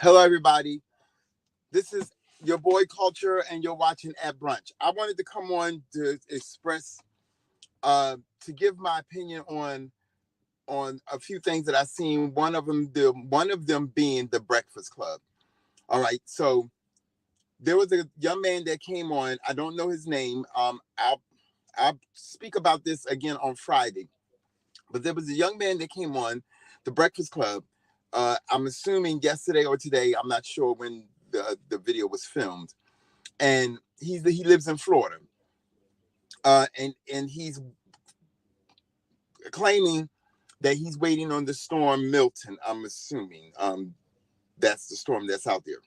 Hello, everybody. This is your boy Culture, and you're watching At Brunch. I wanted to come on to express, to give my opinion on a few things that I've seen. One of them being the Breakfast Club. All right, so there was a young man that came on. I don't know his name. I'll speak about this again on Friday. But there was a young man that came on the Breakfast Club. I'm assuming yesterday or today. I'm not sure when the video was filmed, and he lives in Florida, and he's claiming that he's waiting on the storm Milton. I'm assuming that's the storm that's out there.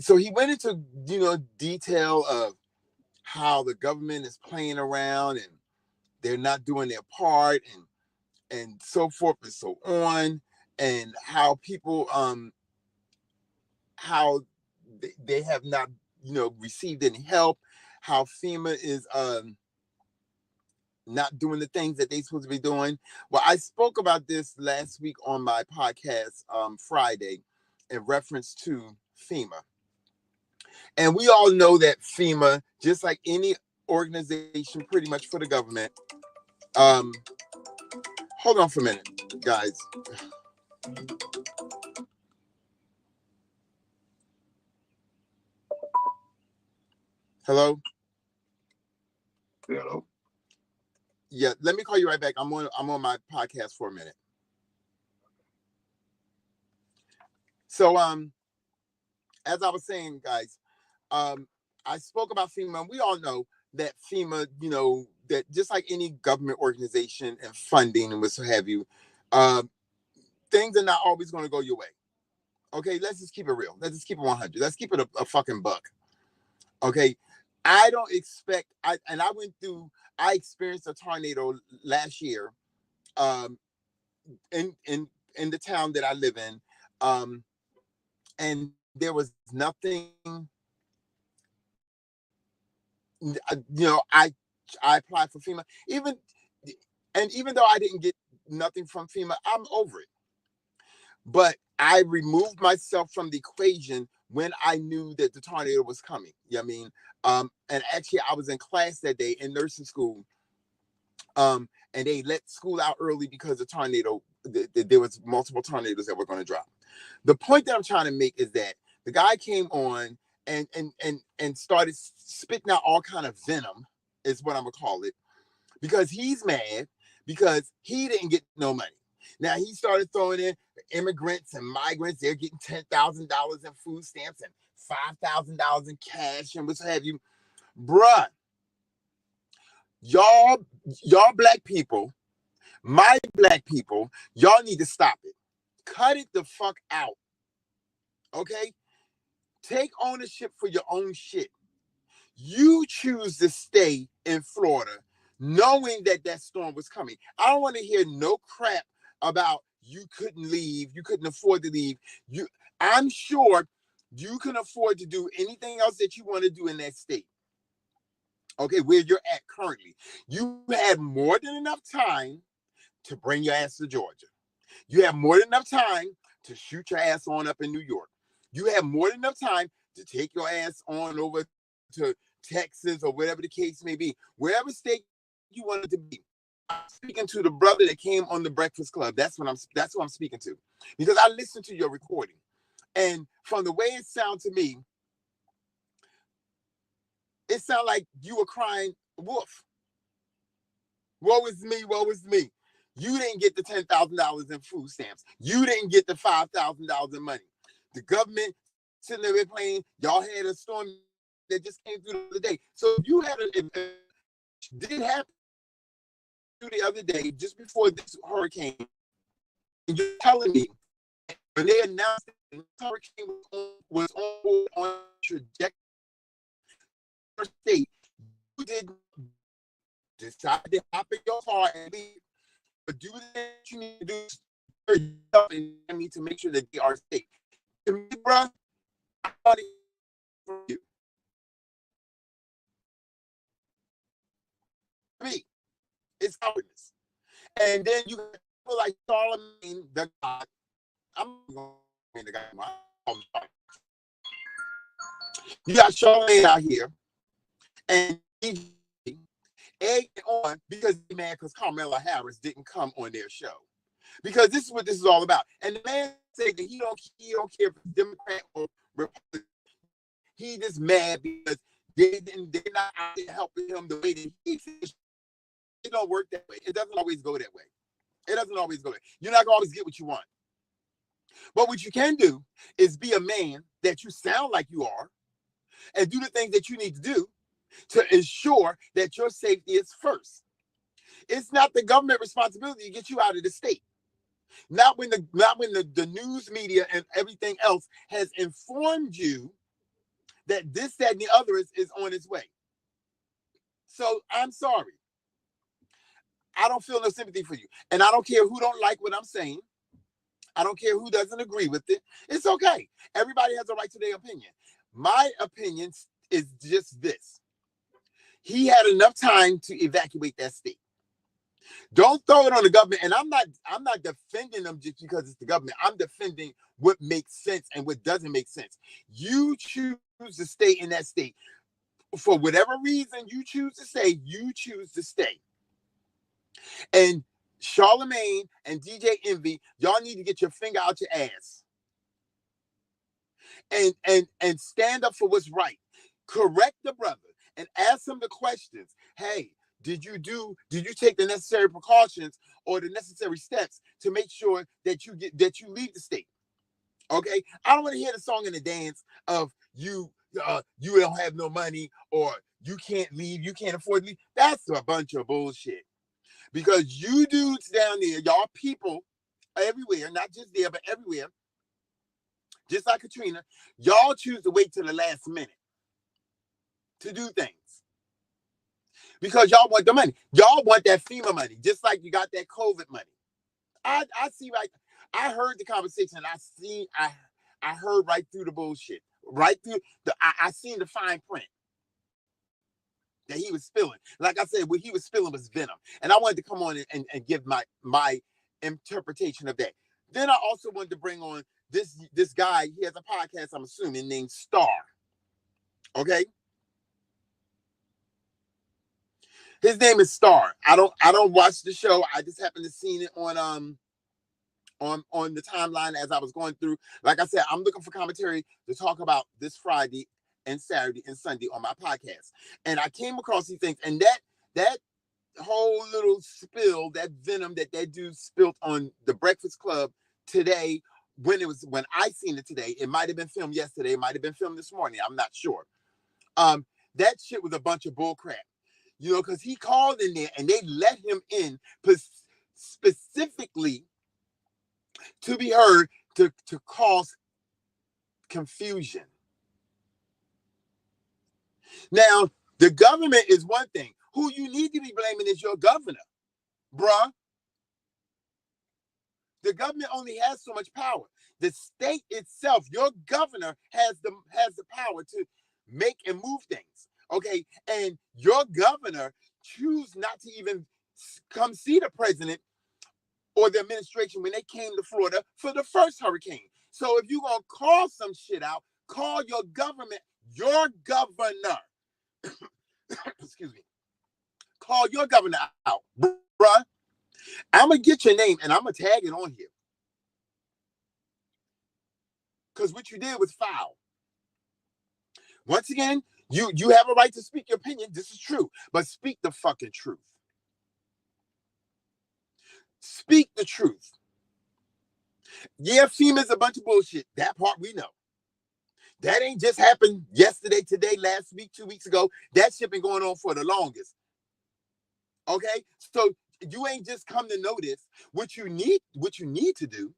So he went into detail of how the government is playing around and they're not doing their part and so forth and so on, and how people how they have not received any help, how FEMA is not doing the things that they're supposed to be doing. Well, I spoke about this last week on my podcast Friday in reference to FEMA. And we all know that FEMA, just like any organization pretty much for the government, um, hold on for a minute, guys. Hello? Hello. Yeah, let me call you right back. I'm on my podcast for a minute. So as I was saying, guys, I spoke about FEMA. We all know that FEMA, that just like any government organization and funding and what have you, things are not always going to go your way. Okay, let's just keep it real. Let's just keep it 100. Let's keep it a fucking buck. Okay, I don't expect. I experienced a tornado last year, um, in the town that I live in, and there was nothing. I applied for FEMA, even though I didn't get nothing from FEMA, I'm over it. But I removed myself from the equation when I knew that the tornado was coming. You know what I mean? And actually, I was in class that day in nursing school, and they let school out early because the tornado. There was multiple tornadoes that were going to drop. The point that I'm trying to make is that the guy came on and started spitting out all kind of venom, is what I'm gonna call it, because he's mad because he didn't get no money. Now he started throwing in immigrants and migrants. They're getting $10,000 in food stamps and $5,000 in cash and what have you, bruh. Y'all black people, my black people, y'all need to stop it. Cut it the fuck out. Okay? Take ownership for your own shit. You choose to stay in Florida knowing that storm was coming. I don't want to hear no crap about you couldn't leave, you couldn't afford to leave. I'm sure you can afford to do anything else that you want to do in that state. Okay, where you're at currently. You had more than enough time to bring your ass to Georgia. You have more than enough time to shoot your ass on up in New York. You have more than enough time to take your ass on over to Texas or whatever the case may be. Wherever state you wanted to be. I'm speaking to the brother that came on the Breakfast Club. That's what I'm speaking to. Because I listened to your recording. And from the way it sounded to me, it sounded like you were crying wolf. Woe is me, woe is me. You didn't get the $10,000 in food stamps. You didn't get the $5,000 in money. The government sitting there playing, y'all had a storm that just came through the other day. So you had did happen the other day, just before this hurricane, and you're telling me when they announced that this hurricane was on trajectory state, you didn't decide to hop in your car and leave. But do that you need to do yourself, and I need to make sure that they are safe. To me, bro, I want it from you. Me, it's cowardice. And then you have people like Charlemagne, the God, I'm going to guy. You got Charlamagne out here, and egg on because they're mad because Kamala Harris didn't come on their show. Because this is what this is all about. And the man said that he don't care if it's Democrat or Republican. He just mad because they're not out there helping him the way that he thinks. It don't work that way. It doesn't always go that way. It doesn't always go that way. You're not gonna always get what you want. But what you can do is be a man that you sound like you are and do the things that you need to do to ensure that your safety is first. It's not the government responsibility to get you out of the state. Not when the news media and everything else has informed you that this, that, and the other is on its way. So I'm sorry. I don't feel no sympathy for you. And I don't care who don't like what I'm saying. I don't care who doesn't agree with it. It's okay. Everybody has a right to their opinion. My opinion is just this. He had enough time to evacuate that state. Don't throw it on the government. And I'm not defending them just because it's the government. I'm defending what makes sense and what doesn't make sense. You choose to stay in that state. For whatever reason you choose to stay, you choose to stay. And Charlamagne and DJ Envy, y'all need to get your finger out your ass. And stand up for what's right. Correct the brother and ask him the questions. Hey, did you take the necessary precautions or the necessary steps to make sure that you leave the state? Okay? I don't want to hear the song and the dance of you don't have no money or you can't leave, you can't afford to leave. That's a bunch of bullshit. Because you dudes down there, y'all people everywhere, not just there, but everywhere, just like Katrina, y'all choose to wait till the last minute to do things. Because y'all want the money. Y'all want that FEMA money, just like you got that COVID money. I see, like, I heard the conversation. I heard right through the bullshit. Right through I seen the fine print that he was spilling. Like I said, what he was spilling was venom. And I wanted to come on and give my interpretation of that. Then I also wanted to bring on this guy. He has a podcast, I'm assuming, named Star. Okay? His name is Star. I don't watch the show. I just happened to see it on the timeline as I was going through. Like I said, I'm looking for commentary to talk about this Friday and Saturday and Sunday on my podcast. And I came across these things, and that whole little spill, that venom that dude spilled on the Breakfast Club today, when I seen it today, it might have been filmed yesterday, it might have been filmed this morning, I'm not sure. That shit was a bunch of bull crap. You know, because he called in there and they let him in specifically to be heard to cause confusion. Now, the government is one thing. Who you need to be blaming is your governor, bruh. The government only has so much power. The state itself, your governor has the power to make and move things. Okay, and your governor choose not to even come see the president or the administration when they came to Florida for the first hurricane. So if you're going to call some shit out, call your government, your governor. Excuse me. Call your governor out, bruh. I'm going to get your name and I'm going to tag it on here. Because what you did was foul. Once again, you have a right to speak your opinion. This is true. But speak the fucking truth. Speak the truth. Yeah, FEMA's a bunch of bullshit. That part we know. That ain't just happened yesterday, today, last week, 2 weeks ago. That shit been going on for the longest. Okay? So you ain't just come to know this. What you need to do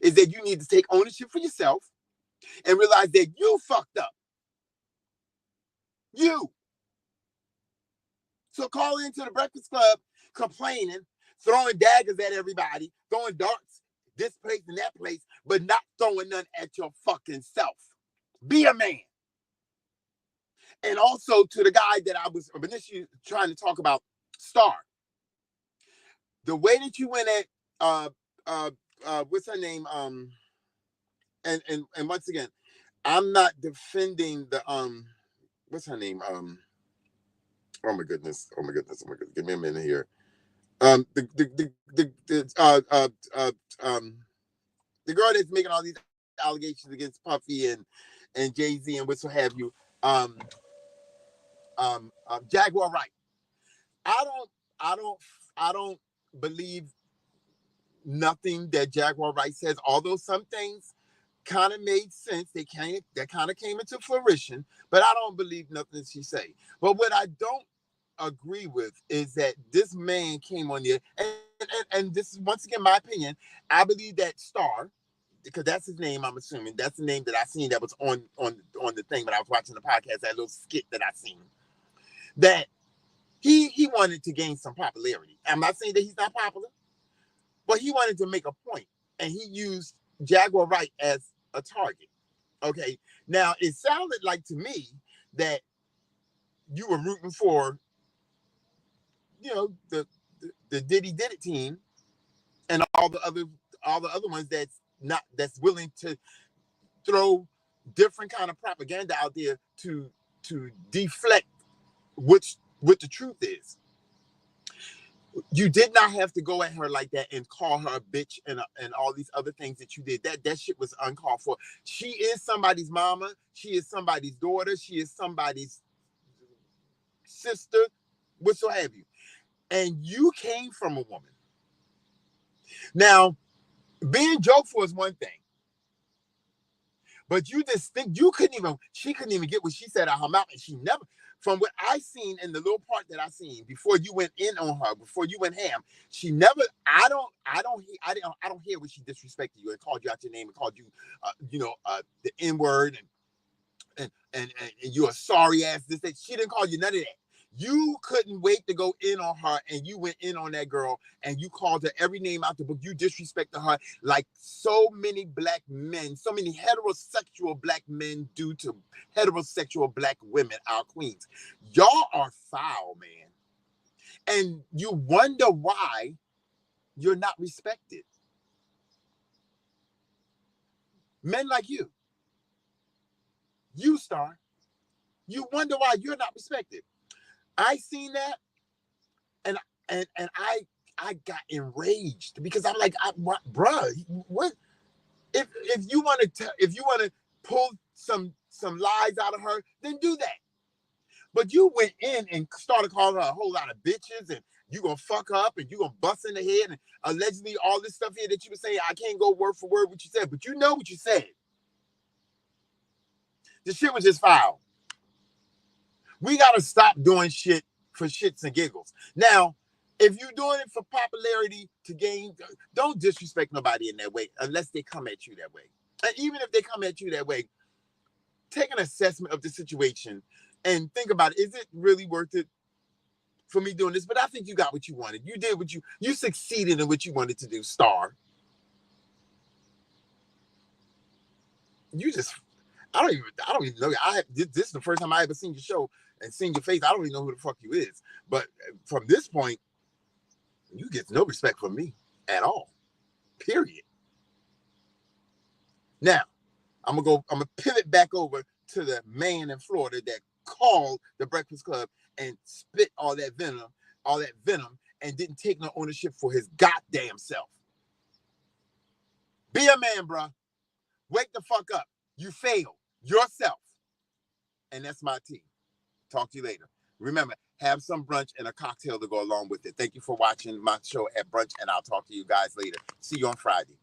is that you need to take ownership for yourself and realize that you fucked up. You. So call into the Breakfast Club complaining, throwing daggers at everybody, throwing darts this place and that place, but not throwing none at your fucking self. Be a man. And also to the guy that I was initially trying to talk about, Star. The way that you went at what's her name? and once again, I'm not defending the what's her name? Oh my goodness. Oh my goodness. Oh my goodness. Give me a minute here. The girl that's making all these allegations against Puffy and Jay-Z and what have you. Um, Jaguar Wright. I don't I don't I don't believe nothing that Jaguar Wright says, although some things kind of made sense. They kind of came into fruition, but I don't believe nothing she say. But what I don't agree with is that this man came on there, and this is once again my opinion. I believe that Star, because that's his name, I'm assuming that's the name that I seen that was on the thing when I was watching the podcast, that little skit that I seen, that he wanted to gain some popularity. I'm not saying that he's not popular, but he wanted to make a point, and he used Jaguar Wright as a target. Okay, now it sounded like to me that you were rooting for, the Diddy Did It team and all the other ones that's willing to throw different kind of propaganda out there to deflect what the truth is. You did not have to go at her like that and call her a bitch and all these other things that you did. That shit was uncalled for. She is somebody's mama. She is somebody's daughter. She is somebody's sister, what so have you. And you came from a woman. Now, being jokeful is one thing, but you just think she couldn't even get what she said out her mouth, and she never. From what I seen in the little part that I seen before you went in on her, before you went ham, she never. I don't hear when she disrespected you and called you out your name and called you, the N word and you're a sorry ass. This thing. She didn't call you none of that. You couldn't wait to go in on her, and you went in on that girl, and you called her every name out the book. You disrespected her like so many black men, so many heterosexual black men do to heterosexual black women, our queens. Y'all are foul, man. And you wonder why you're not respected. Men like you, Star, you wonder why you're not respected. I seen that, and I got enraged because I'm like, bruh, what if you want to pull some lies out of her, then do that. But you went in and started calling her a whole lot of bitches, and you gonna fuck her up, and you gonna bust in the head, and allegedly all this stuff here that you were saying. I can't go word for word what you said, but you know what you said. The shit was just foul. We gotta stop doing shit for shits and giggles. Now, if you're doing it for popularity to gain, don't disrespect nobody in that way unless they come at you that way. And even if they come at you that way, take an assessment of the situation and think about it. Is it really worth it for me doing this? But I think you got what you wanted. You did what you succeeded in what you wanted to do, Star. I don't even know. This is the first time I ever seen your show and seen your face. I don't even know who the fuck you is. But from this point, you get no respect from me at all. Period. Now, I'm gonna pivot back over to the man in Florida that called the Breakfast Club and spit all that venom, and didn't take no ownership for his goddamn self. Be a man, bro. Wake the fuck up. You failed yourself. And that's my tea. Talk to you later. Remember, have some brunch and a cocktail to go along with it. Thank you for watching my show at brunch, and I'll talk to you guys later. See you on Friday.